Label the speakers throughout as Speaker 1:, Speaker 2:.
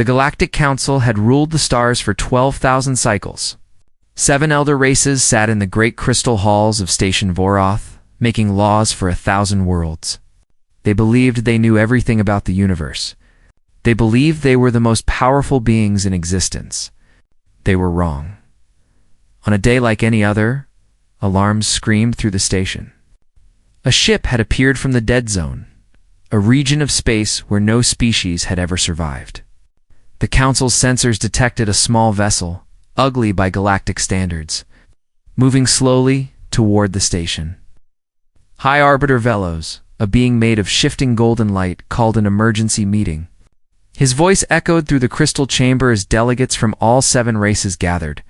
Speaker 1: The Galactic Council had ruled the stars for 12,000 cycles. 7 elder races sat in the great crystal halls of Station Voroth, making laws for 1,000 worlds. They believed they knew everything about the universe. They believed they were the most powerful beings in existence. They were wrong. On a day like any other, alarms screamed through the station. A ship had appeared from the dead zone, a region of space where no species had ever survived. The Council's sensors detected a small vessel, ugly by galactic standards, moving slowly toward the station. High Arbiter Velos, a being made of shifting golden light, called an emergency meeting. His voice echoed through the crystal chamber as delegates from all 7 races gathered.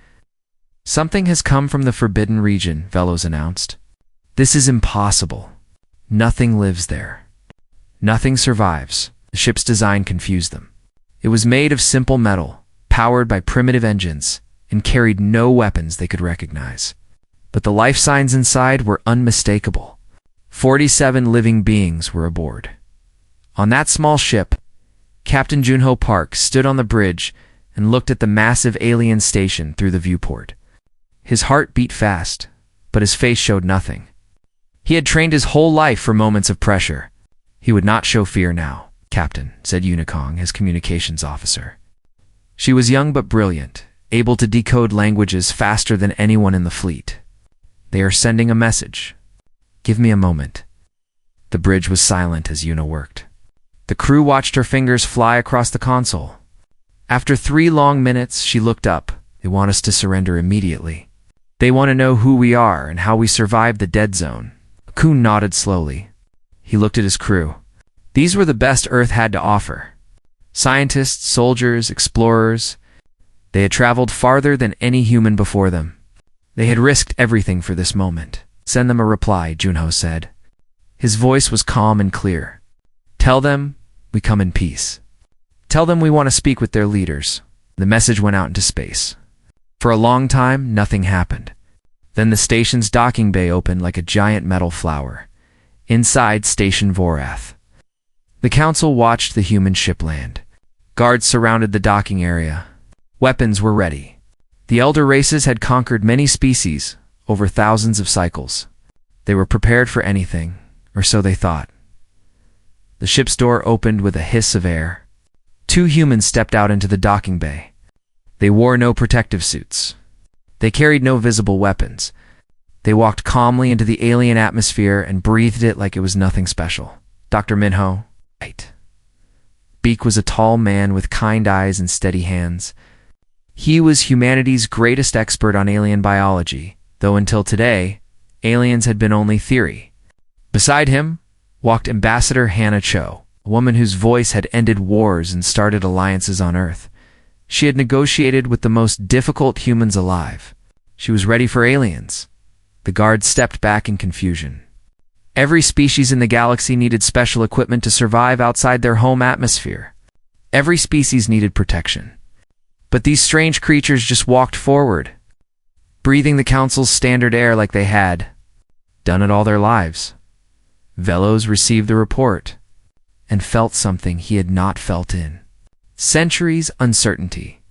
Speaker 1: "Something has come from the Forbidden Region," Velos announced. "This is impossible. Nothing lives there. Nothing survives." The ship's design confused them. It was made of simple metal, powered by primitive engines, and carried no weapons they could recognize. But the life signs inside were unmistakable. 47 living beings were aboard. On that small ship, Captain Junho Park stood on the bridge and looked at the massive alien station through the viewport. His heart beat fast, but his face showed nothing. He had trained his whole life for moments of pressure. He would not show fear now, "Captain," said Unikong, his communications officer. She was young but brilliant, able to decode languages faster than anyone in the fleet. "They are sending a message. Give me a moment." The bridge was silent as Una worked. The crew watched her fingers fly across the console. After 3 long minutes, she looked up. "They want us to surrender immediately. They want to know who we are and how we survived the dead zone." Akun nodded slowly. He looked at his crew. These were the best Earth had to offer. Scientists, soldiers, explorers. They had traveled farther than any human before them. They had risked everything for this moment. "Send them a reply," Junho said. His voice was calm and clear. "Tell them we come in peace. Tell them we want to speak with their leaders." The message went out into space. For a long time, nothing happened. Then the station's docking bay opened like a giant metal flower. Inside Station Voroth. The Council watched the human ship land. Guards surrounded the docking area. Weapons were ready. The elder races had conquered many species over thousands of cycles. They were prepared for anything, or so they thought. The ship's door opened with a hiss of air. 2 humans stepped out into the docking bay. They wore no protective suits. They carried no visible weapons. They walked calmly into the alien atmosphere and breathed it like it was nothing special. Dr. Minho. Right. Beak was a tall man with kind eyes and steady hands. He was humanity's greatest expert on alien biology, though until today, aliens had been only theory. Beside him walked Ambassador Hannah Cho, a woman whose voice had ended wars and started alliances on Earth. She had negotiated with the most difficult humans alive. She was ready for aliens. The guards stepped back in confusion. Every species in the galaxy needed special equipment to survive outside their home atmosphere. Every species needed protection. But these strange creatures just walked forward, breathing the Council's standard air like they had done it all their lives. Velos received the report and felt something he had not felt in centuries' uncertainty.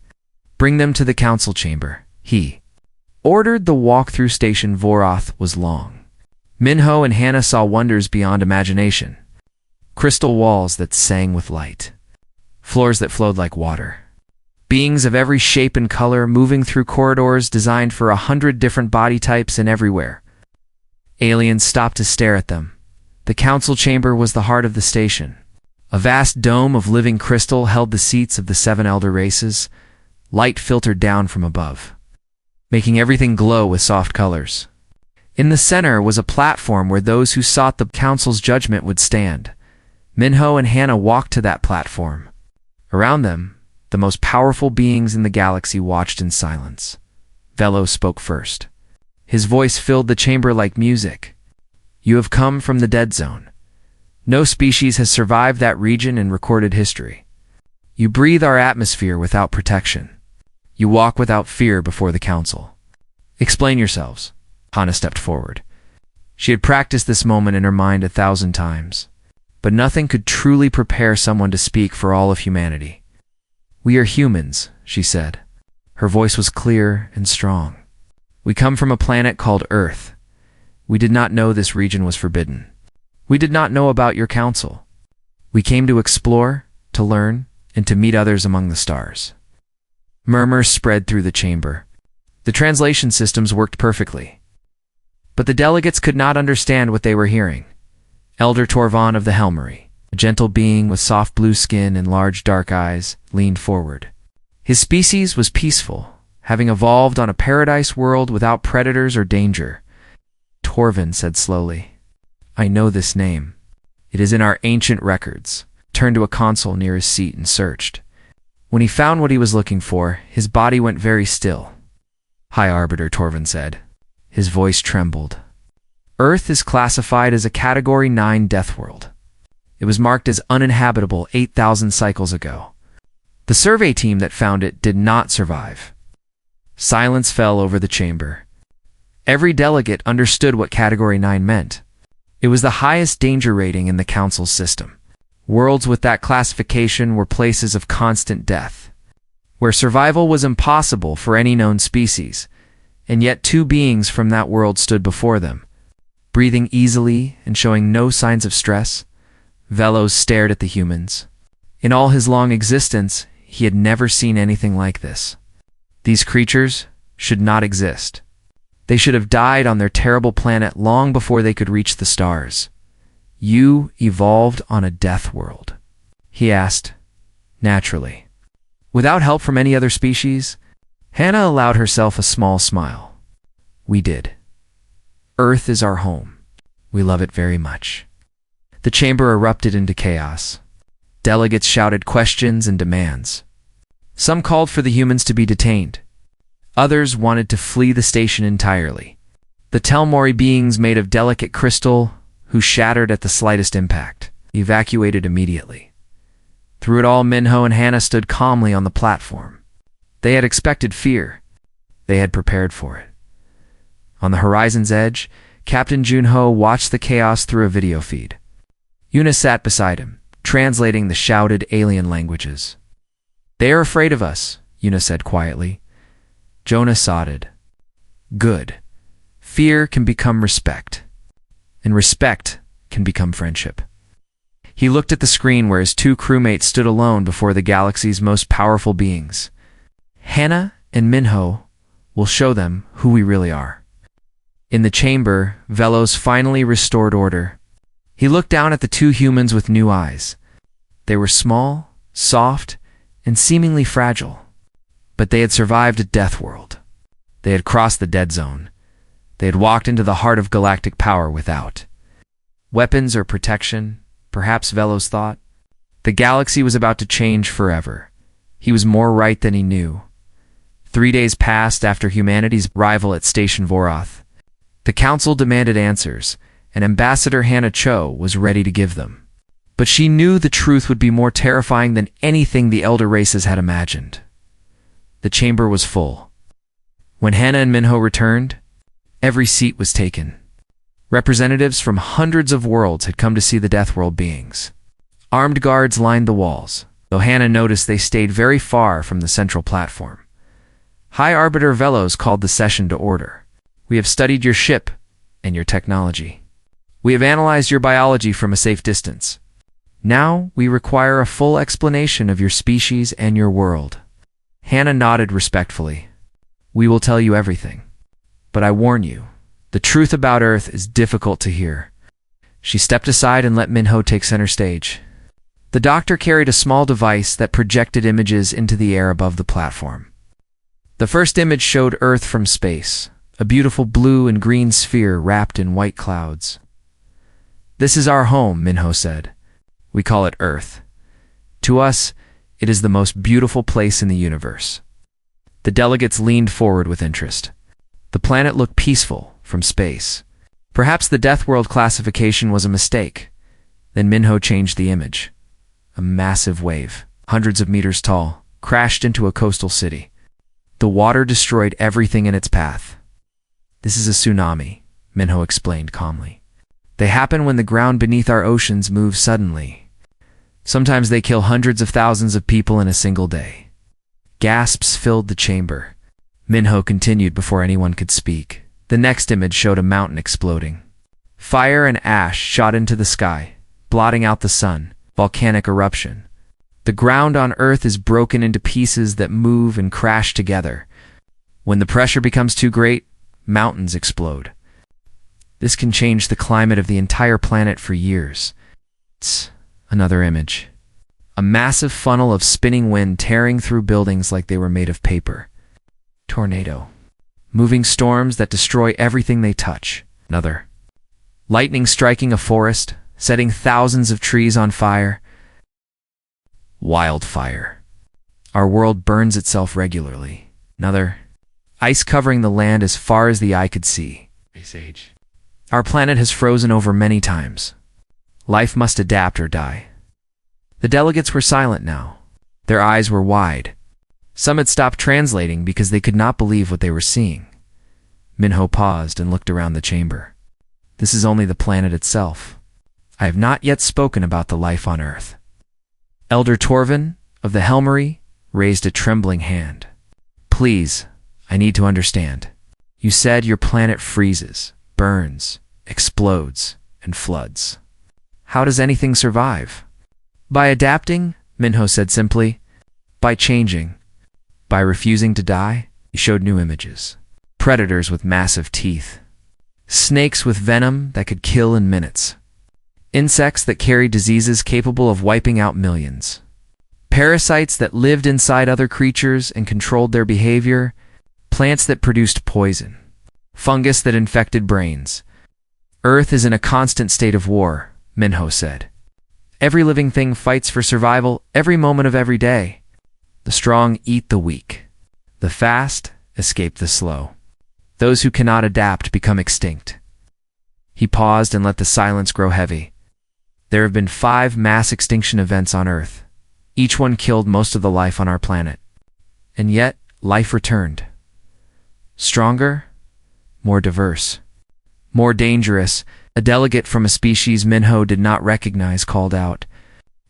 Speaker 1: "Bring them to the Council chamber," he ordered. The walk through Station Voroth was long. Minho and Hannah saw wonders beyond imagination. Crystal walls that sang with light. Floors that flowed like water. Beings of every shape and color moving through corridors designed for 100 different body types and everywhere. Aliens stopped to stare at them. The Council chamber was the heart of the station. A vast dome of living crystal held the seats of the 7 elder races. Light filtered down from above, making everything glow with soft colors. In the center was a platform where those who sought the Council's judgment would stand. Minho and Hannah walked to that platform. Around them, the most powerful beings in the galaxy watched in silence. Velos spoke first. His voice filled the chamber like music. "You have come from the dead zone. No species has survived that region in recorded history. You breathe our atmosphere without protection. You walk without fear before the Council. Explain yourselves." Hannah stepped forward. She had practiced this moment in her mind 1,000 times, but nothing could truly prepare someone to speak for all of humanity. "We are humans," she said. Her voice was clear and strong. "We come from a planet called Earth. We did not know this region was forbidden. We did not know about your council. We came to explore, to learn, and to meet others among the stars." Murmurs spread through the chamber. The translation systems worked perfectly. But the delegates could not understand what they were hearing. Elder Torvon of the Helmery, a gentle being with soft blue skin and large dark eyes, leaned forward. His species was peaceful, having evolved on a paradise world without predators or danger. Torvin said slowly, "I know this name. It is in our ancient records." Turned to a console near his seat and searched. When he found what he was looking for, his body went very still. "High Arbiter," Torvin said. His voice trembled. "Earth is classified as a Category 9 death world. It was marked as uninhabitable 8,000 cycles ago. The survey team that found it did not survive." Silence fell over the chamber. Every delegate understood what Category 9 meant. It was the highest danger rating in the Council's system. Worlds with that classification were places of constant death, where survival was impossible for any known species, and yet two beings from that world stood before them. Breathing easily and showing no signs of stress, Velos stared at the humans. In all his long existence, he had never seen anything like this. These creatures should not exist. They should have died on their terrible planet long before they could reach the stars. "You evolved on a death world?" he asked, naturally. Without help from any other species, Hannah allowed herself a small smile. "We did. Earth is our home. We love it very much." The chamber erupted into chaos. Delegates shouted questions and demands. Some called for the humans to be detained. Others wanted to flee the station entirely. The Telmori beings made of delicate crystal, who shattered at the slightest impact, evacuated immediately. Through it all, Minho and Hannah stood calmly on the platform. They had expected fear. They had prepared for it. On the horizon's edge, Captain Junho watched the chaos through a video feed. Yuna sat beside him, translating the shouted alien languages. "They are afraid of us," Yuna said quietly. Jonah sodded. "Good. Fear can become respect, and respect can become friendship." He looked at the screen where his two crewmates stood alone before the galaxy's most powerful beings. "Hannah and Minho will show them who we really are." In the chamber, Velos finally restored order. He looked down at the two humans with new eyes. They were small, soft, and seemingly fragile. But they had survived a death world. They had crossed the dead zone. They had walked into the heart of galactic power without weapons or protection, perhaps, Velos thought. The galaxy was about to change forever. He was more right than he knew. 3 days passed after humanity's arrival at Station Voroth. The Council demanded answers, and Ambassador Hannah Cho was ready to give them. But she knew the truth would be more terrifying than anything the elder races had imagined. The chamber was full. When Hannah and Minho returned, every seat was taken. Representatives from hundreds of worlds had come to see the Death World beings. Armed guards lined the walls, though Hannah noticed they stayed very far from the central platform. High Arbiter Velos called the session to order. "We have studied your ship and your technology. We have analyzed your biology from a safe distance. Now we require a full explanation of your species and your world." Hannah nodded respectfully. "We will tell you everything. But I warn you, the truth about Earth is difficult to hear." She stepped aside and let Minho take center stage. The doctor carried a small device that projected images into the air above the platform. The first image showed Earth from space, a beautiful blue and green sphere wrapped in white clouds. "This is our home," Minho said. "We call it Earth. To us, it is the most beautiful place in the universe." The delegates leaned forward with interest. The planet looked peaceful from space. Perhaps the Death World classification was a mistake. Then Minho changed the image. A massive wave, hundreds of meters tall, crashed into a coastal city. The water destroyed everything in its path. "This is a tsunami," Minho explained calmly. "They happen when the ground beneath our oceans moves suddenly. Sometimes they kill hundreds of thousands of people in a single day. Gasps filled the chamber. Minho continued before anyone could speak. The next image showed a mountain exploding. Fire and ash shot into the sky, blotting out the sun. Volcanic eruption. The ground on Earth is broken into pieces that move and crash together. When the pressure becomes too great, mountains explode. This can change the climate of the entire planet for years. Another image. A massive funnel of spinning wind tearing through buildings like they were made of paper. Tornado. Moving storms that destroy everything they touch. Another. Lightning striking a forest, setting thousands of trees on fire. Wildfire. Our world burns itself regularly. Another. Ice covering the land as far as the eye could see. Ice Age. Our planet has frozen over many times. Life must adapt or die. The delegates were silent now. Their eyes were wide. Some had stopped translating because they could not believe what they were seeing. Minho paused and looked around the chamber. This is only the planet itself. I have not yet spoken about the life on Earth. Elder Torvin of the Helmery raised a trembling hand. Please, I need to understand. You said your planet freezes, burns, explodes, and floods. How does anything survive? By adapting, Minho said simply. By changing. By refusing to die. He showed new images. Predators with massive teeth. Snakes with venom that could kill in minutes. Insects that carried diseases capable of wiping out millions. Parasites that lived inside other creatures and controlled their behavior. Plants that produced poison. Fungus that infected brains. Earth is in a constant state of war, Minho said. Every living thing fights for survival every moment of every day. The strong eat the weak. The fast escape the slow. Those who cannot adapt become extinct. He paused and let the silence grow heavy. There have been 5 mass extinction events on Earth. Each one killed most of the life on our planet. And yet, life returned. Stronger, more diverse, more dangerous. A delegate from a species Minho did not recognize called out,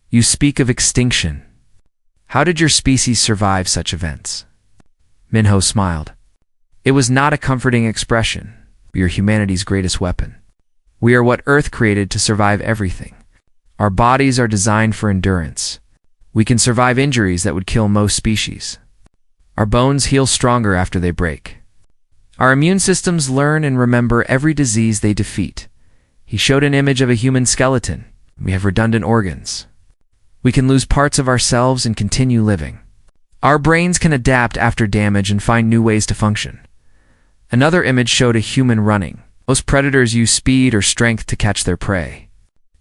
Speaker 1: "You speak of extinction. How did your species survive such events?" Minho smiled. It was not a comforting expression. We are humanity's greatest weapon. We are what Earth created to survive everything. Our bodies are designed for endurance. We can survive injuries that would kill most species. Our bones heal stronger after they break. Our immune systems learn and remember every disease they defeat. He showed an image of a human skeleton. We have redundant organs. We can lose parts of ourselves and continue living. Our brains can adapt after damage and find new ways to function. Another image showed a human running. Most predators use speed or strength to catch their prey.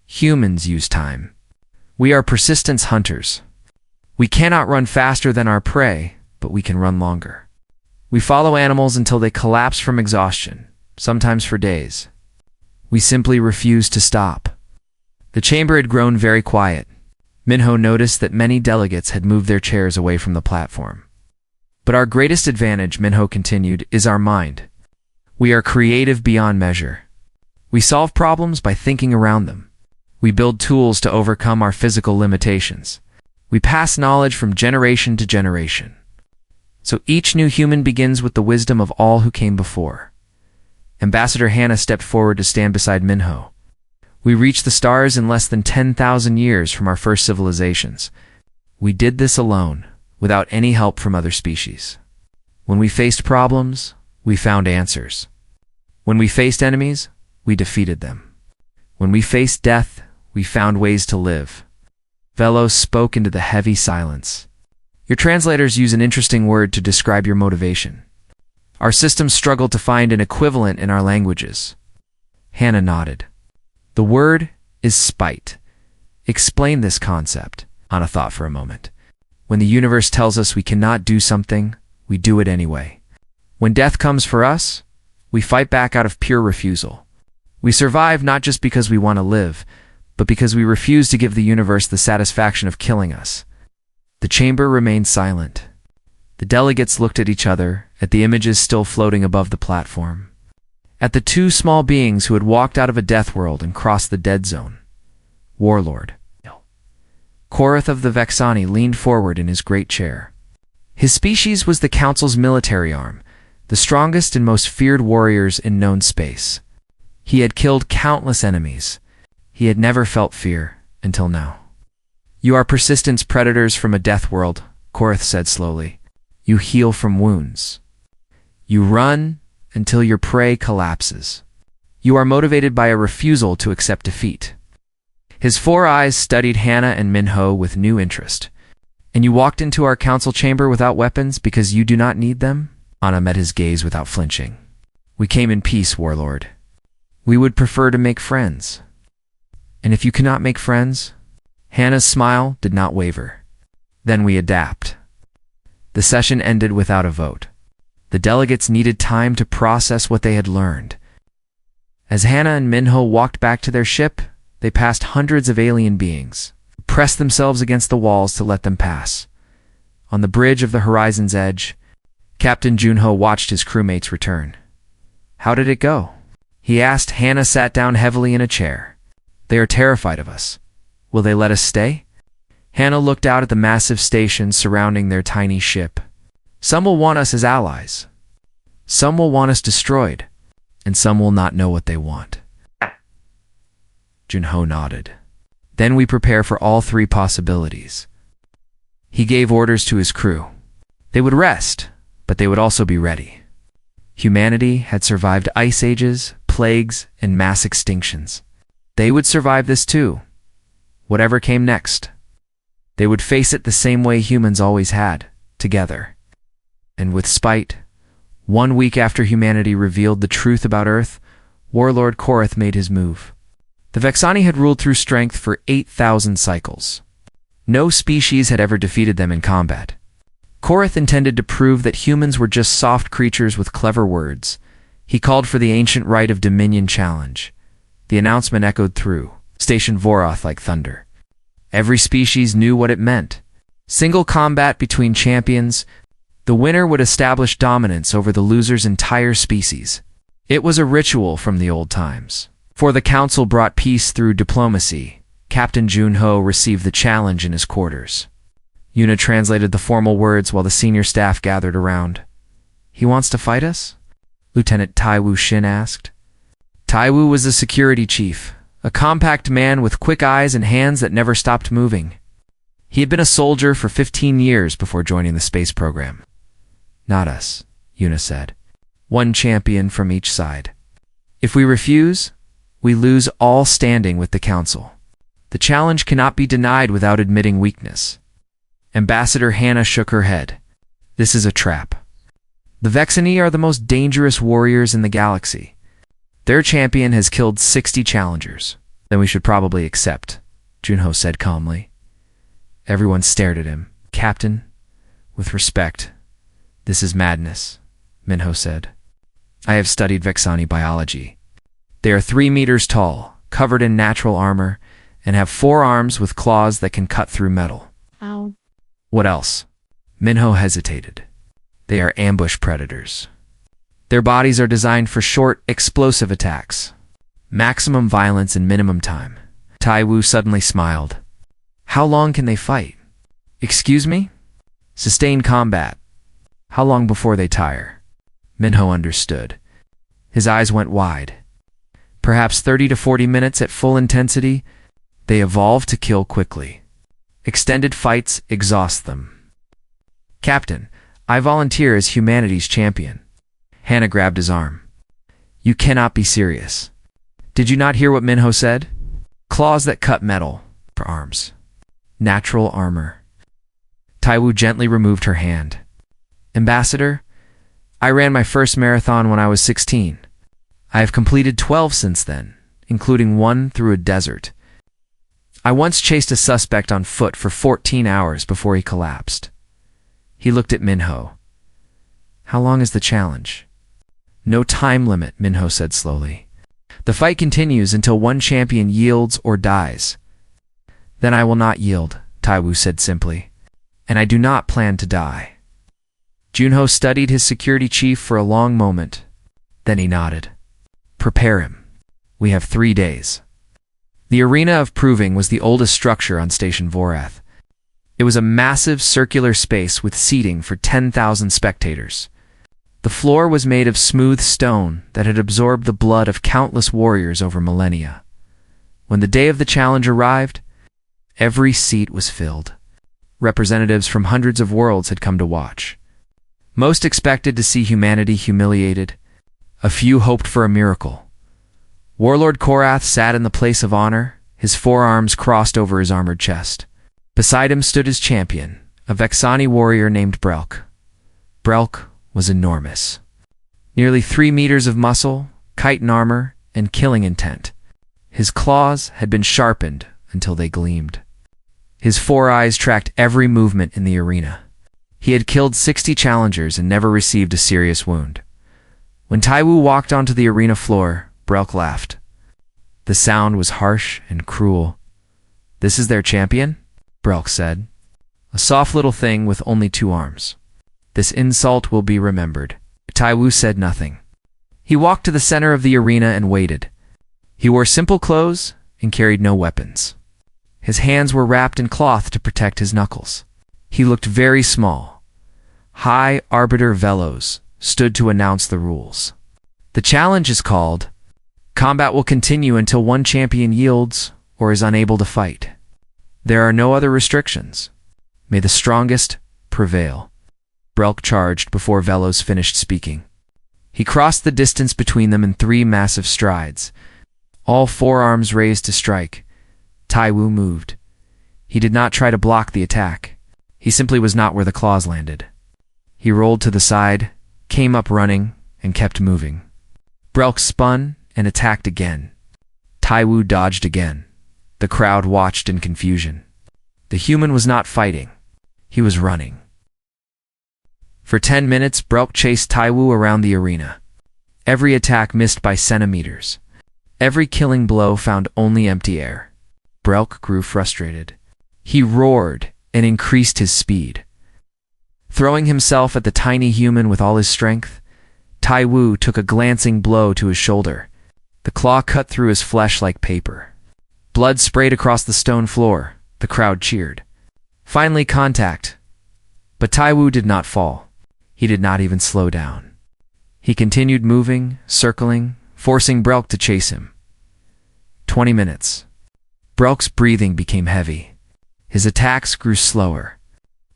Speaker 1: Humans use time. We are persistence hunters. We cannot run faster than our prey, but we can run longer. We follow animals until they collapse from exhaustion, sometimes for days. We simply refuse to stop. The chamber had grown very quiet. Minho noticed that many delegates had moved their chairs away from the platform. But our greatest advantage, Minho continued, is our mind. We are creative beyond measure. We solve problems by thinking around them. We build tools to overcome our physical limitations. We pass knowledge from generation to generation. So each new human begins with the wisdom of all who came before. Ambassador Hannah stepped forward to stand beside Minho. We reached the stars in less than 10,000 years from our first civilizations. We did this alone, without any help from other species. When we faced problems, we found answers. When we faced enemies, we defeated them. When we faced death, we found ways to live. Velos spoke into the heavy silence. Your translators use an interesting word to describe your motivation. Our systems struggle to find an equivalent in our languages. Hannah nodded. The word is spite. Explain this concept. Hannah thought for a moment. When the universe tells us we cannot do something, we do it anyway. When death comes for us, we fight back out of pure refusal. We survive not just because we want to live, but because we refuse to give the universe the satisfaction of killing us. The chamber remained silent. The delegates looked at each other, at the images still floating above the platform, at the 2 small beings who had walked out of a death world and crossed the dead zone. Warlord. Korath of the Vexani leaned forward in his great chair. His species was the Council's military arm, the strongest and most feared warriors in known space. He had killed countless enemies. He had never felt fear until now. "You are persistence predators from a death world," Korath said slowly. "You heal from wounds. You run until your prey collapses. You are motivated by a refusal to accept defeat." His 4 eyes studied Hannah and Minho with new interest. "And you walked into our council chamber without weapons because you do not need them?" Anna met his gaze without flinching. "We came in peace, Warlord. We would prefer to make friends." "And if you cannot make friends?" Hannah's smile did not waver. "Then we adapt." The session ended without a vote. The delegates needed time to process what they had learned. As Hannah and Minho walked back to their ship, they passed hundreds of alien beings, pressed themselves against the walls to let them pass. On the bridge of the horizon's edge, Captain Junho watched his crewmates return. "How did it go?" he asked. Hannah sat down heavily in a chair. "They are terrified of us. Will they let us stay?" Hannah looked out at the massive station surrounding their tiny ship. "Some will want us as allies. Some will want us destroyed. And some will not know what they want." Junho nodded. "Then we prepare for all 3 possibilities." He gave orders to his crew. They would rest, but they would also be ready. Humanity had survived ice ages, plagues, and mass extinctions. They would survive this too. Whatever came next. They would face it the same way humans always had, together. And with spite, 1 week after humanity revealed the truth about Earth, Warlord Korath made his move. The Vexani had ruled through strength for 8,000 cycles. No species had ever defeated them in combat. Korath intended to prove that humans were just soft creatures with clever words. He called for the ancient right of dominion challenge. The announcement echoed through Station Voroth like thunder. Every species knew what it meant. Single combat between champions. The winner would establish dominance over the loser's entire species. It was a ritual from the old times. For the council brought peace through diplomacy. Captain Junho received the challenge in his quarters. Yuna translated the formal words while the senior staff gathered around. "He wants to fight us?" Lieutenant Taiwu Shin asked. Taiwu was the security chief, a compact man with quick eyes and hands that never stopped moving. He had been a soldier for 15 years before joining the space program. "Not us," Yuna said. "1 champion from each side. If we refuse, we lose all standing with the council. The challenge cannot be denied without admitting weakness." Ambassador Hannah shook her head. "This is a trap. The Vexani are the most dangerous warriors in the galaxy. Their champion has killed 60 challengers. Then we should probably accept," Junho said calmly. Everyone stared at him. "Captain, with respect, this is madness," Minho said. "I have studied Vexani biology. They are 3 meters tall, covered in natural armor, and have 4 arms with claws that can cut through metal."
Speaker 2: Ow.
Speaker 1: "What else?" Minho hesitated. "They are ambush predators. Their bodies are designed for short, explosive attacks. Maximum violence and minimum time." Taiwu suddenly smiled. "How long can they fight?" "Excuse me?" "Sustained combat. How long before they tire?" Minho understood. His eyes went wide. "Perhaps 30 to 40 minutes at full intensity. They evolve to kill quickly. Extended fights exhaust them." "Captain, I volunteer as humanity's champion." Hannah grabbed his arm. "You cannot be serious. Did you not hear what Minho said? Claws that cut metal for arms. Natural armor." Taiwu gently removed her hand. "Ambassador, I ran my first marathon when I was 16. I have completed 12 since then, including 1 through a desert. I once chased a suspect on foot for 14 hours before he collapsed." He looked at Minho. "How long is the challenge?" "No time limit," Minho said slowly. "The fight continues until 1 champion yields or dies." "Then I will not yield," Taiwu said simply. "And I do not plan to die." Junho studied his security chief for a long moment. Then he nodded. "Prepare him. We have 3 days." The arena of proving was the oldest structure on Station Vorath. It was a massive circular space with seating for 10,000 spectators. The floor was made of smooth stone that had absorbed the blood of countless warriors over millennia. When the day of the challenge arrived, every seat was filled. Representatives from hundreds of worlds had come to watch. Most expected to see humanity humiliated. A few hoped for a miracle. Warlord Korath sat in the place of honor, his forearms crossed over his armored chest. Beside him stood his champion, a Vexani warrior named Brelk. Brelk was enormous. Nearly 3 meters of muscle, chitin armor, and killing intent. His claws had been sharpened until they gleamed. His 4 eyes tracked every movement in the arena. He had killed 60 challengers and never received a serious wound. When Taiwu walked onto the arena floor, Brelk laughed. The sound was harsh and cruel. "This is their champion?" Brelk said. "A soft little thing with only 2 arms. This insult will be remembered." Taiwu said nothing. He walked to the center of the arena and waited. He wore simple clothes and carried no weapons. His hands were wrapped in cloth to protect his knuckles. He looked very small. High Arbiter Velos stood to announce the rules. The challenge is called, "Combat will continue until one champion yields or is unable to fight. There are no other restrictions. May the strongest prevail." Brelk charged before Velos finished speaking. He crossed the distance between them in 3 massive strides. All 4 arms raised to strike. Taiwu moved. He did not try to block the attack. He simply was not where the claws landed. He rolled to the side, came up running, and kept moving. Brelk spun and attacked again. Taiwu dodged again. The crowd watched in confusion. The human was not fighting. He was running. For 10 minutes, Brelk chased Taiwu around the arena. Every attack missed by centimeters. Every killing blow found only empty air. Brelk grew frustrated. He roared and increased his speed. Throwing himself at the tiny human with all his strength, Taiwu took a glancing blow to his shoulder. The claw cut through his flesh like paper. Blood sprayed across the stone floor. The crowd cheered. Finally, contact. But Taiwu did not fall. He did not even slow down. He continued moving, circling, forcing Brelk to chase him. 20 minutes. Brelk's breathing became heavy. His attacks grew slower.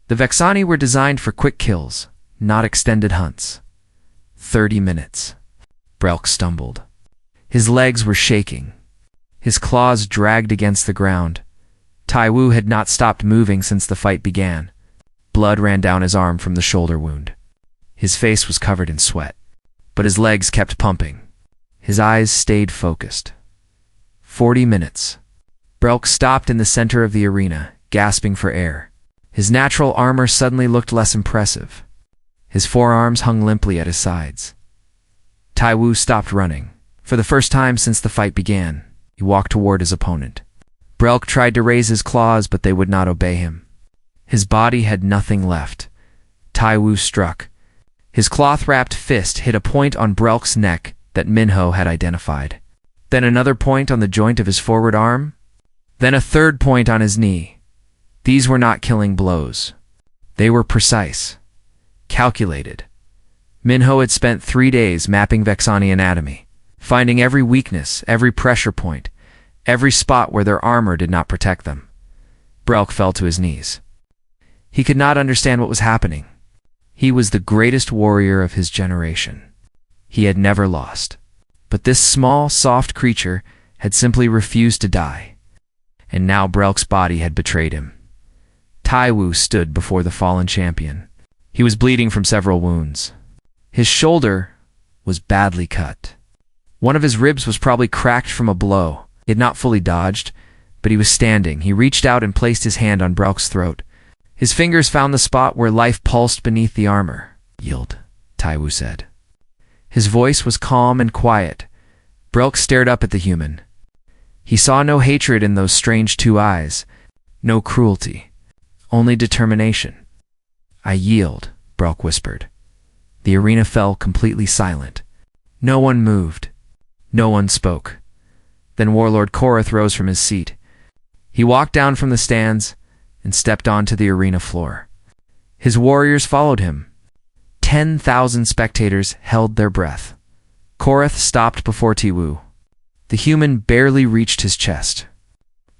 Speaker 1: The Vexani were designed for quick kills, not extended hunts. 30 minutes. Brelk stumbled. His legs were shaking. His claws dragged against the ground. Taiwu had not stopped moving since the fight began. Blood ran down his arm from the shoulder wound. His face was covered in sweat, but his legs kept pumping. His eyes stayed focused. 40 minutes. Brelk stopped in the center of the arena, gasping for air. His natural armor suddenly looked less impressive. His forearms hung limply at his sides. Taiwu stopped running. For the first time since the fight began, he walked toward his opponent. Brelk tried to raise his claws, but they would not obey him. His body had nothing left. Taiwu struck. His cloth-wrapped fist hit a point on Brelk's neck that Minho had identified. Then another point on the joint of his forward arm. Then a third point on his knee. These were not killing blows. They were precise, calculated. Minho had spent 3 days mapping Vexani anatomy, finding every weakness, every pressure point, every spot where their armor did not protect them. Brelk fell to his knees. He could not understand what was happening. He was the greatest warrior of his generation. He had never lost. But this small, soft creature had simply refused to die. And now Brelk's body had betrayed him. Taiwu stood before the fallen champion. He was bleeding from several wounds. His shoulder was badly cut. One of his ribs was probably cracked from a blow. He had not fully dodged, but he was standing. He reached out and placed his hand on Brelk's throat. His fingers found the spot where life pulsed beneath the armor. "Yield," Taiwu said. His voice was calm and quiet. Brelk stared up at the human. He saw no hatred in those strange 2 eyes, no cruelty, only determination. "I yield," Brelk whispered. The arena fell completely silent. No one moved. No one spoke. Then Warlord Korath rose from his seat. He walked down from the stands, and stepped onto the arena floor. His warriors followed him. 10,000 spectators held their breath. Korath stopped before Tiwu. The human barely reached his chest.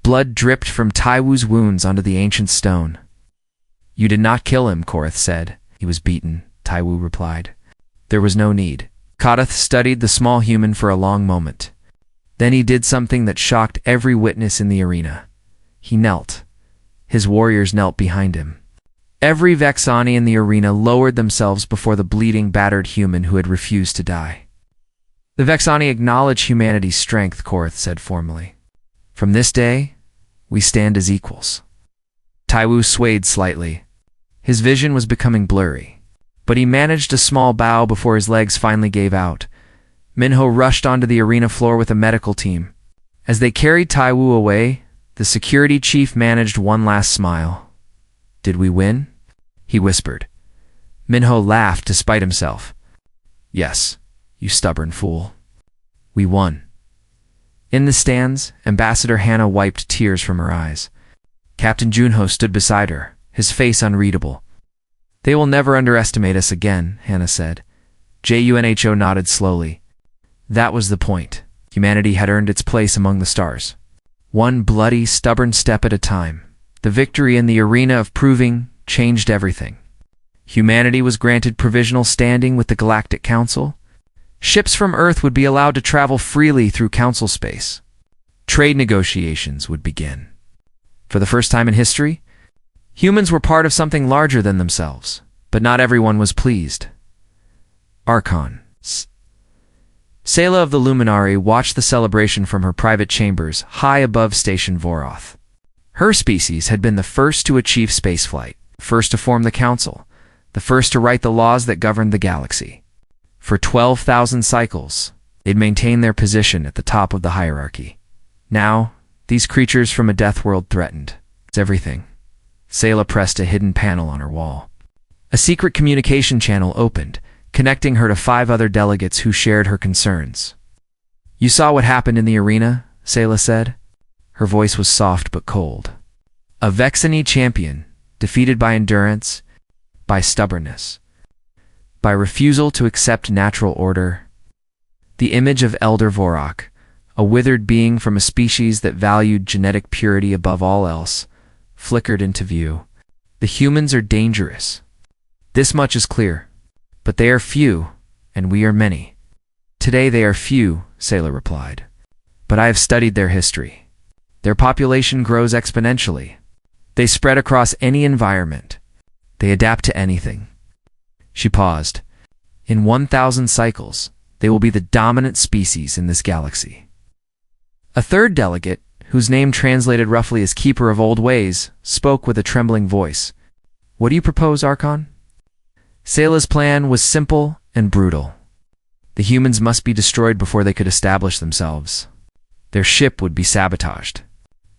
Speaker 1: Blood dripped from Tiwu's wounds onto the ancient stone. "You did not kill him," Korath said. "He was beaten," Tiwu replied. "There was no need." Korath studied the small human for a long moment. Then he did something that shocked every witness in the arena. He knelt. His warriors knelt behind him. Every Vexani in the arena lowered themselves before the bleeding, battered human who had refused to die. "The Vexani acknowledge humanity's strength," Korath said formally. "From this day, we stand as equals." Tiwu swayed slightly. His vision was becoming blurry, but he managed a small bow before his legs finally gave out. Minho rushed onto the arena floor with a medical team. As they carried Tiwu away, the security chief managed one last smile. "Did we win?" he whispered. Minho laughed despite himself. "Yes, you stubborn fool. We won." In the stands, Ambassador Hannah wiped tears from her eyes. Captain Junho stood beside her, his face unreadable. "They will never underestimate us again," Hannah said. Junho nodded slowly. That was the point. Humanity had earned its place among the stars. One bloody, stubborn step at a time. The victory in the arena of proving changed everything. Humanity was granted provisional standing with the Galactic Council. Ships from Earth would be allowed to travel freely through Council space. Trade negotiations would begin. For the first time in history, humans were part of something larger than themselves, but not everyone was pleased. Archon. Sayla of the Luminari watched the celebration from her private chambers high above Station Voroth. Her species had been the first to achieve spaceflight, first to form the Council, the first to write the laws that governed the galaxy. For 12,000 cycles, they'd maintained their position at the top of the hierarchy. Now, these creatures from a death world threatened. It's everything. Sayla pressed a hidden panel on her wall. A secret communication channel opened, connecting her to 5 other delegates who shared her concerns. "You saw what happened in the arena," Sayla said. Her voice was soft but cold. "A Vexani champion, defeated by endurance, by stubbornness, by refusal to accept natural order. The image of Elder Vorok, a withered being from a species that valued genetic purity above all else, flickered into view. The humans are dangerous. This much is clear. But they are few, and we are many." "Today they are few," Sayla replied. "But I have studied their history. Their population grows exponentially. They spread across any environment. They adapt to anything." She paused. "In 1,000 cycles, they will be the dominant species in this galaxy." A third delegate, whose name translated roughly as Keeper of Old Ways, spoke with a trembling voice. "What do you propose, Archon?" Sayla's plan was simple and brutal. The humans must be destroyed before they could establish themselves. Their ship would be sabotaged.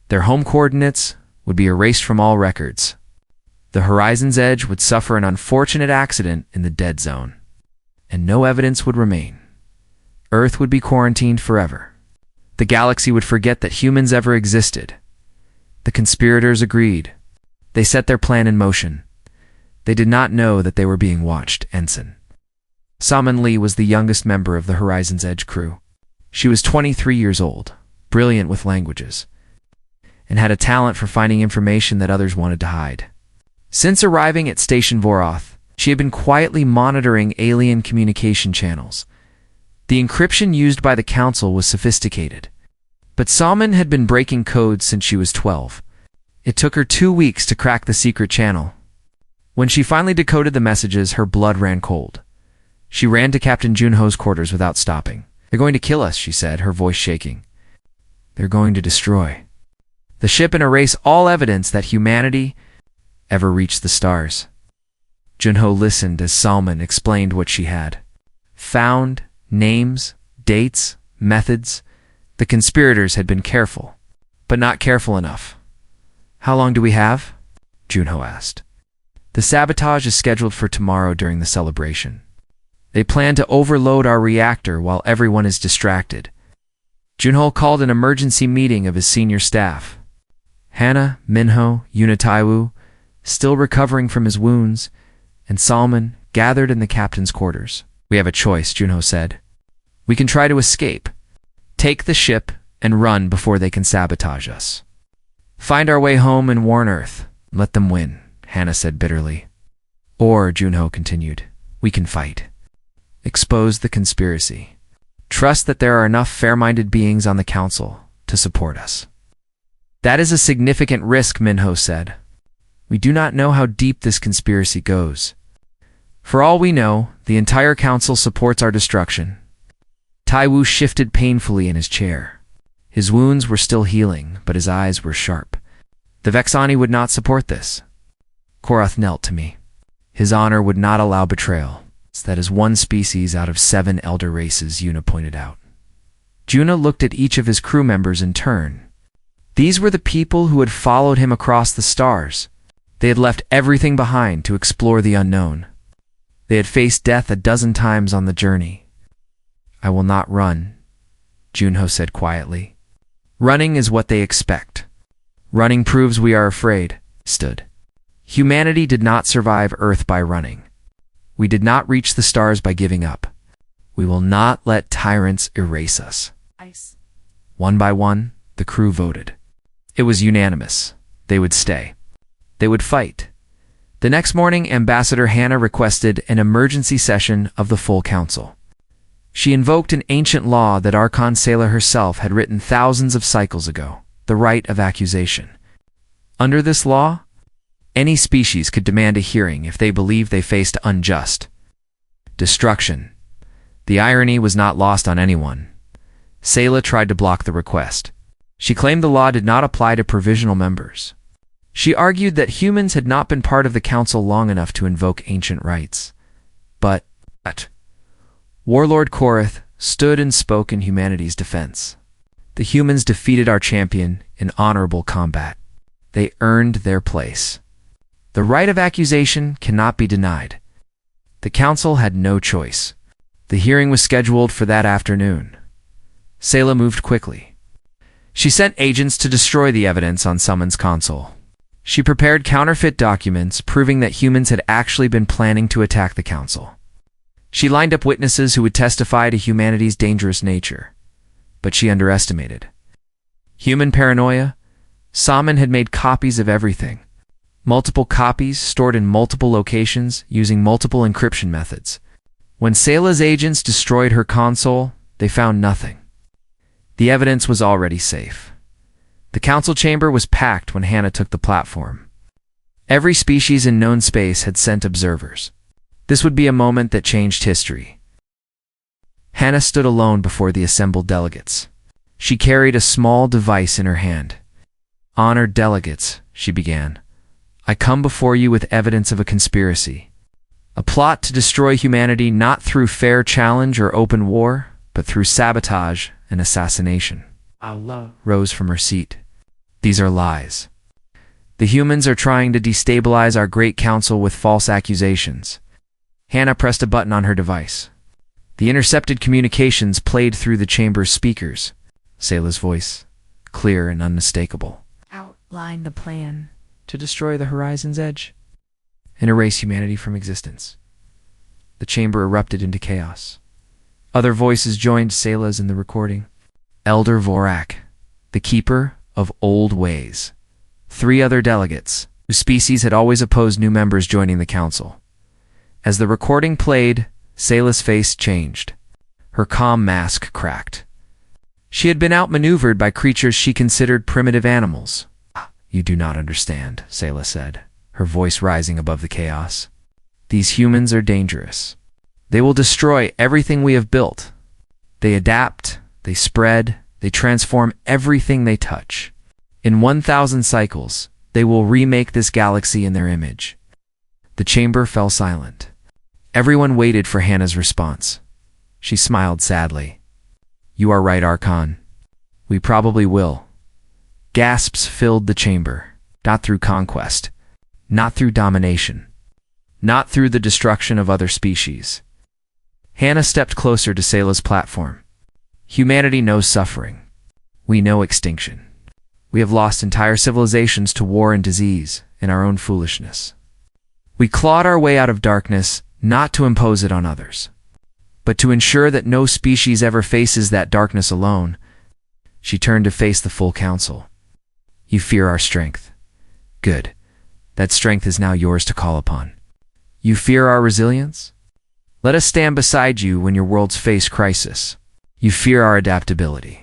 Speaker 1: Their home coordinates would be erased from all records. The horizon's edge would suffer an unfortunate accident in the dead zone, and no evidence would remain. Earth would be quarantined forever. The galaxy would forget that humans ever existed. The conspirators agreed. They set their plan in motion. They did not know that they were being watched. Ensign Salmon Lee was the youngest member of the Horizon's Edge crew. She was 23 years old, brilliant with languages, and had a talent for finding information that others wanted to hide. Since arriving at Station Voroth, she had been quietly monitoring alien communication channels. The encryption used by the Council was sophisticated, but Salmon had been breaking codes since she was 12. It took her 2 weeks to crack the secret channel. When she finally decoded the messages, her blood ran cold. She ran to Captain Junho's quarters without stopping. "They're going to kill us," she said, her voice shaking. "They're going to destroy the ship and erase all evidence that humanity ever reached the stars." Junho listened as Salmon explained what she had found: names, dates, methods. The conspirators had been careful, but not careful enough. "How long do we have?" Junho asked. "The sabotage is scheduled for tomorrow during the celebration. They plan to overload our reactor while everyone is distracted." Junho called an emergency meeting of his senior staff. Hannah, Minho, Unitaiwu, still recovering from his wounds, and Salman gathered in the captain's quarters. "We have a choice," Junho said. "We can try to escape, take the ship, and run before they can sabotage us. Find our way home and warn Earth. Let them win," Hannah said bitterly. "Or," Junho continued, "we can fight. Expose the conspiracy. Trust that there are enough fair-minded beings on the council to support us." "That is a significant risk," Minho said. "We do not know how deep this conspiracy goes. For all we know, the entire council supports our destruction." Taiwu shifted painfully in his chair. His wounds were still healing, but his eyes were sharp. "The Vexani would not support this." Korath knelt to me. "His honor would not allow betrayal. That is one species out of 7 elder races," Yuna pointed out. Juna looked at each of his crew members in turn. These were the people who had followed him across the stars. They had left everything behind to explore the unknown. They had faced death a dozen times on the journey. "I will not run," Junho said quietly. "Running is what they expect. Running proves we are afraid." Stood. Humanity did not survive Earth by running. We did not reach the stars by giving up. We will not let tyrants erase us.
Speaker 2: Ice.
Speaker 1: One by one, the crew voted. It was unanimous. They would stay. They would fight. The next morning, Ambassador Hannah requested an emergency session of the full council. She invoked an ancient law that Archon Sailor herself had written thousands of cycles ago, the right of accusation. Under this law, any species could demand a hearing if they believed they faced unjust destruction. The irony was not lost on anyone. Sayla tried to block the request. She claimed the law did not apply to provisional members. She argued that humans had not been part of the council long enough to invoke ancient rights. But Warlord Korath stood and spoke in humanity's defense. "The humans defeated our champion in honorable combat. They earned their place. The right of accusation cannot be denied." The council had no choice. The hearing was scheduled for that afternoon. Sayla moved quickly. She sent agents to destroy the evidence on Summon's console. She prepared counterfeit documents proving that humans had actually been planning to attack the council. She lined up witnesses who would testify to humanity's dangerous nature. But she underestimated human paranoia. Saman had made copies of everything. Multiple copies stored in multiple locations using multiple encryption methods. When Sayla's agents destroyed her console, they found nothing. The evidence was already safe. The council chamber was packed when Hannah took the platform. Every species in known space had sent observers. This would be a moment that changed history. Hannah stood alone before the assembled delegates. She carried a small device in her hand. "Honored delegates," she began, "I come before you with evidence of a conspiracy. A plot to destroy humanity not through fair challenge or open war, but through sabotage and assassination." Allah rose from her seat. "These are lies. The humans are trying to destabilize our great council with false accusations." Hannah pressed a button on her device. The intercepted communications played through the chamber's speakers. Sayla's voice, clear and unmistakable.
Speaker 2: "Outline the plan."
Speaker 1: "To destroy the horizon's edge and erase humanity from existence." The chamber erupted into chaos. Other voices joined Sayla's in the recording. Elder Vorak, the keeper of old ways. 3 other delegates, whose species had always opposed new members joining the council. As the recording played, Sayla's face changed. Her calm mask cracked. She had been outmaneuvered by creatures she considered primitive animals. "You do not understand," Sayla said, her voice rising above the chaos. "These humans are dangerous. They will destroy everything we have built. They adapt, they spread, they transform everything they touch. In 1,000 cycles, they will remake this galaxy in their image." The chamber fell silent. Everyone waited for Hannah's response. She smiled sadly. "You are right, Archon. We probably will." Gasps filled the chamber, not through conquest, not through domination, not through the destruction of other species. Hannah stepped closer to Sayla's platform. "Humanity knows suffering. We know extinction. We have lost entire civilizations to war and disease in our own foolishness. We clawed our way out of darkness, not to impose it on others, but to ensure that no species ever faces that darkness alone. She turned to face the full council. You fear our strength. Good. That strength is now yours to call upon. You fear our resilience? Let us stand beside you when your worlds face crisis. You fear our adaptability.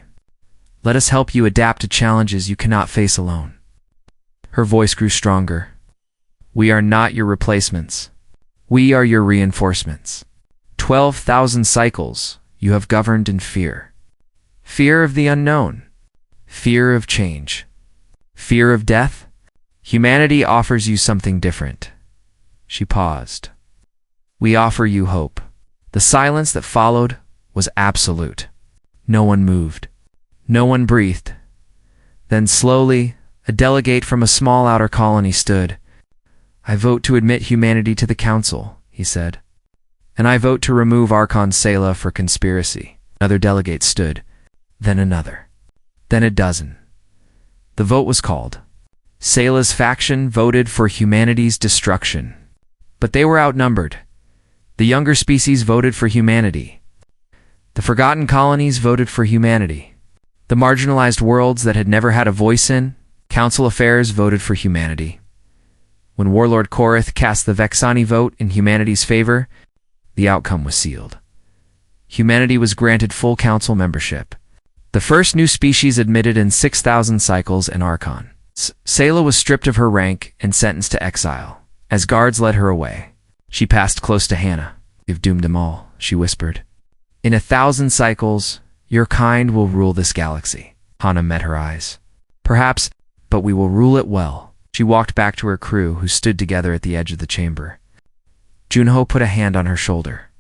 Speaker 1: Let us help you adapt to challenges you cannot face alone. Her voice grew stronger. We are not your replacements. We are your reinforcements. 12,000 cycles you have governed in fear. Fear of the unknown. Fear of change. Fear of death. Humanity offers you something different. She paused. We offer you hope. The silence that followed was absolute. No one moved. No one breathed. Then slowly, a delegate from a small outer colony stood. I vote to admit humanity to the council, he said. And I vote to remove Archon Sela for conspiracy. Another delegate stood. Then another. Then a dozen. The vote was called. Sela's faction voted for humanity's destruction. But they were outnumbered. The younger species voted for humanity. The forgotten colonies voted for humanity. The marginalized worlds that had never had a voice in council affairs voted for humanity. When Warlord Korath cast the Vexani vote in humanity's favor, the outcome was sealed. Humanity was granted full council membership. The first new species admitted in 6,000 cycles and Archon. Sela was stripped of her rank and sentenced to exile. As guards led her away, she passed close to Hannah. You've doomed them all, she whispered. In 1,000 cycles, your kind will rule this galaxy. Hannah met her eyes. Perhaps, but we will rule it well. She walked back to her crew, who stood together at the edge of the chamber. Junho put a hand on her shoulder.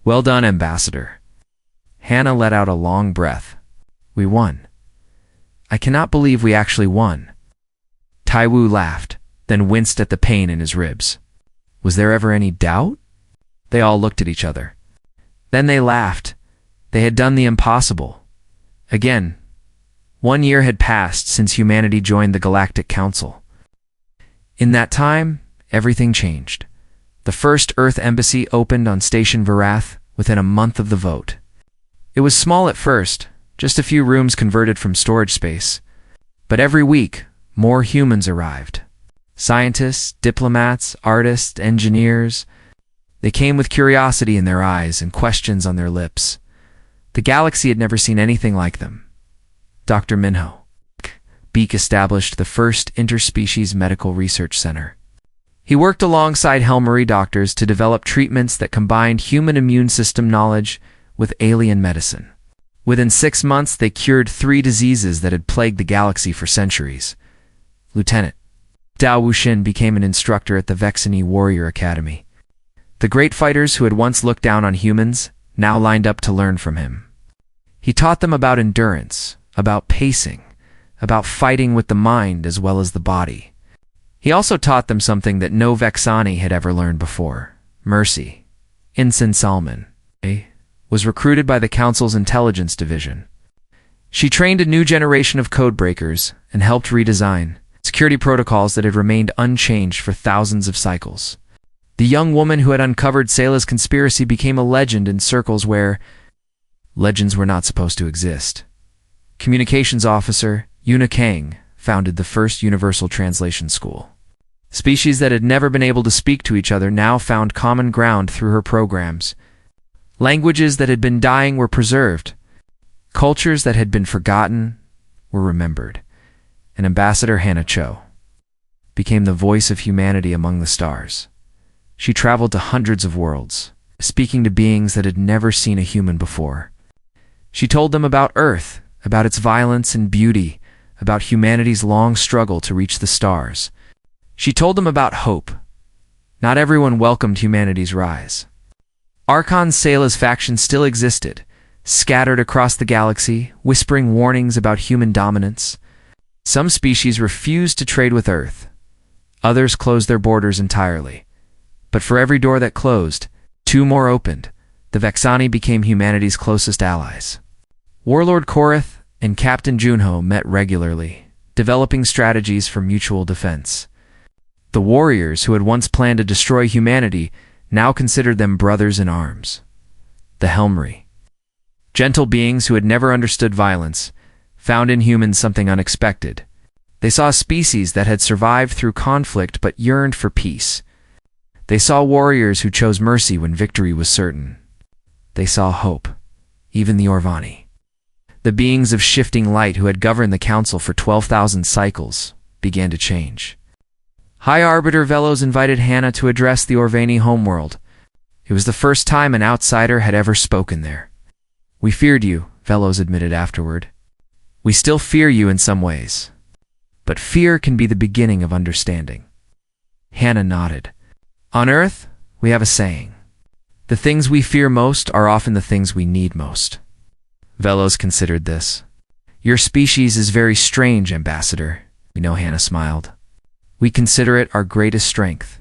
Speaker 1: Well done, Ambassador. Hannah let out a long breath. We won. I cannot believe we actually won. Taiwu laughed, then winced at the pain in his ribs. Was there ever any doubt? They all looked at each other. Then they laughed. They had done the impossible. Again, 1 year had passed since humanity joined the Galactic Council. In that time, everything changed. The first Earth embassy opened on Station Varath within a month of the vote. It was small at first, just a few rooms converted from storage space. But every week, more humans arrived. Scientists, diplomats, artists, engineers. They came with curiosity in their eyes and questions on their lips. The galaxy had never seen anything like them. Dr. Minho Beek established the first interspecies medical research center. He worked alongside Helmary doctors to develop treatments that combined human immune system knowledge with alien medicine. Within 6 months, they cured 3 diseases that had plagued the galaxy for centuries. Lieutenant Dao Wuxin became an instructor at the Vexani Warrior Academy. The great fighters who had once looked down on humans now lined up to learn from him. He taught them about endurance, about pacing, about fighting with the mind as well as the body. He also taught them something that no Vexani had ever learned before: mercy. Ensign Salman was recruited by the Council's intelligence division. She trained a new generation of codebreakers and helped redesign security protocols that had remained unchanged for thousands of cycles. The young woman who had uncovered Sela's conspiracy became a legend in circles where legends were not supposed to exist. Communications officer Yuna Kang founded the first universal translation school. Species that had never been able to speak to each other now found common ground through her programs. Languages that had been dying were preserved. Cultures that had been forgotten were remembered. And Ambassador Hannah Cho became the voice of humanity among the stars. She traveled to hundreds of worlds, speaking to beings that had never seen a human before. She told them about Earth, about its violence and beauty, about humanity's long struggle to reach the stars. She told them about hope. Not everyone welcomed humanity's rise. Archon Sela's faction still existed, scattered across the galaxy, whispering warnings about human dominance. Some species refused to trade with Earth. Others closed their borders entirely. But for every door that closed, 2 more opened. The Vexani became humanity's closest allies. Warlord Korath and Captain Junho met regularly, developing strategies for mutual defense. The warriors who had once planned to destroy humanity now considered them brothers in arms. The Helmry, gentle beings who had never understood violence, found in humans something unexpected. They saw a species that had survived through conflict but yearned for peace. They saw warriors who chose mercy when victory was certain. They saw hope, even the Orvani. The beings of shifting light who had governed the council for 12,000 cycles began to change. High Arbiter Velos invited Hannah to address the Orvani homeworld. It was the first time an outsider had ever spoken there. "We feared you," Velos admitted afterward. "We still fear you in some ways. But fear can be the beginning of understanding." Hannah nodded. "On Earth, we have a saying. The things we fear most are often the things we need most." Velos considered this. "Your species is very strange, Ambassador." "We know," Hannah smiled. "We consider it our greatest strength."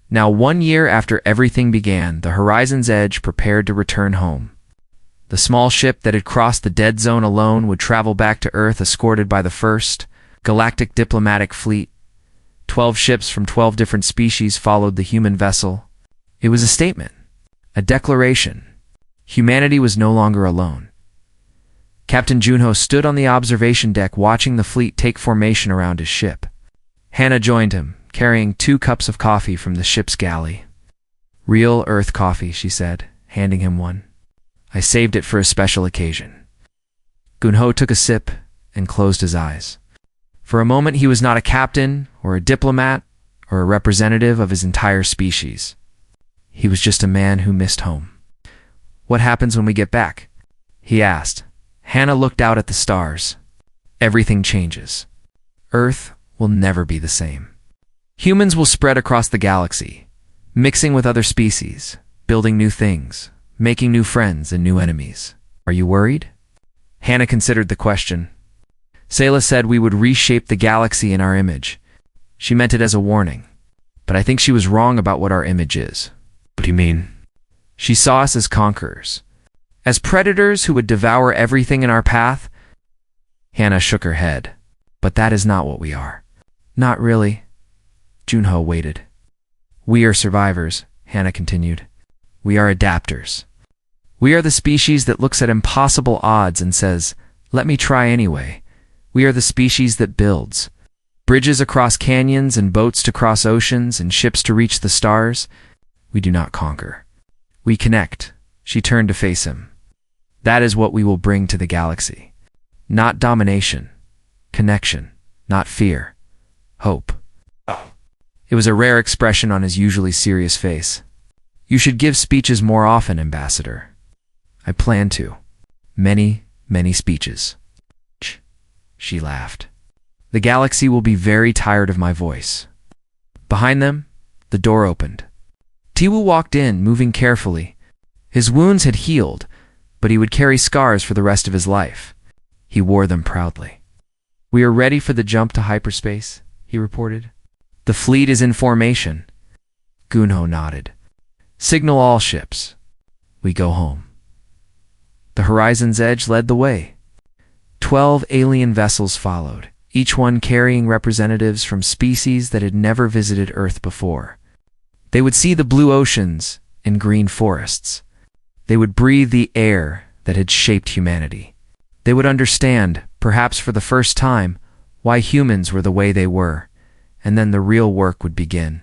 Speaker 1: Now 1 year after everything began, the Horizon's Edge prepared to return home. The small ship that had crossed the dead zone alone would travel back to Earth escorted by the first Galactic Diplomatic Fleet. 12 ships from 12 different species followed the human vessel. It was a statement, a declaration. Humanity was no longer alone. Captain Junho stood on the observation deck watching the fleet take formation around his ship. Hannah joined him, carrying 2 cups of coffee from the ship's galley. "Real Earth coffee," she said, handing him one. "I saved it for a special occasion." Gunho took a sip and closed his eyes. For a moment he was not a captain or a diplomat or a representative of his entire species. He was just a man who missed home. "What happens when we get back?" he asked. Hannah looked out at the stars. "Everything changes. Earth will never be the same. Humans will spread across the galaxy, mixing with other species, building new things, making new friends and new enemies. Are you worried?" Hannah considered the question. "Sayla said we would reshape the galaxy in our image. She meant it as a warning. But I think she was wrong about what our image is." "What do you mean?" "She saw us as conquerors, as predators who would devour everything in our path." Hannah shook her head. "But that is not what we are." "Not really." Junho waited. "We are survivors," Hannah continued. "We are adapters. We are the species that looks at impossible odds and says, 'Let me try anyway.' We are the species that builds bridges across canyons and boats to cross oceans and ships to reach the stars. We do not conquer. We connect." She turned to face him. "That is what we will bring to the galaxy. Not domination. Connection. Not fear. Hope." It was a rare expression on his usually serious face. "You should give speeches more often, Ambassador." "I plan to. Many, many speeches." She laughed. "The galaxy will be very tired of my voice." Behind them, the door opened. Tiwu walked in, moving carefully. His wounds had healed, but he would carry scars for the rest of his life. He wore them proudly. "We are ready for the jump to hyperspace," he reported. "The fleet is in formation." Gunho nodded. "Signal all ships. We go home." The Horizon's Edge led the way. 12 alien vessels followed, each one carrying representatives from species that had never visited Earth before. They would see the blue oceans and green forests. They would breathe the air that had shaped humanity. They would understand, perhaps for the first time, why humans were the way they were, and then the real work would begin.